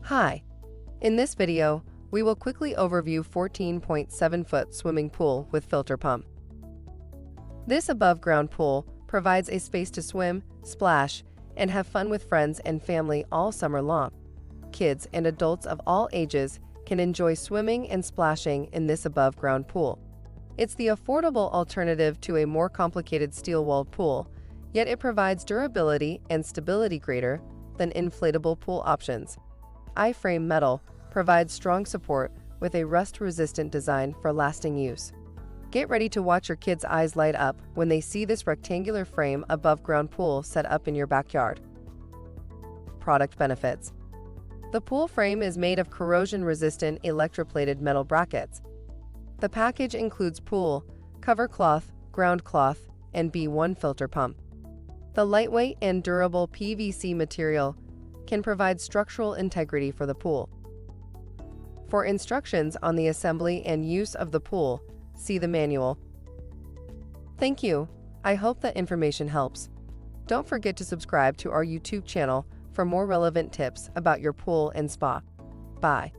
Hi. In this video, we will quickly overview 14.7-foot swimming pool with filter pump. This above-ground pool provides a space to swim, splash, and have fun with friends and family all summer long. Kids and adults of all ages can enjoy swimming and splashing in this above-ground pool. It's the affordable alternative to a more complicated steel-walled pool, yet it provides durability and stability greater than inflatable pool options. I-frame metal provides strong support with a rust-resistant design for lasting use. Get ready to watch your kids' eyes light up when they see this rectangular frame above-ground pool set up in your backyard. Product benefits. The pool frame is made of corrosion-resistant electroplated metal brackets. The package includes pool, cover cloth, ground cloth, and B1 filter pump. The lightweight and durable PVC material can provide structural integrity for the pool. For instructions on the assembly and use of the pool, see the manual. Thank you. I hope that information helps. Don't forget to subscribe to our YouTube channel for more relevant tips about your pool and spa. Bye.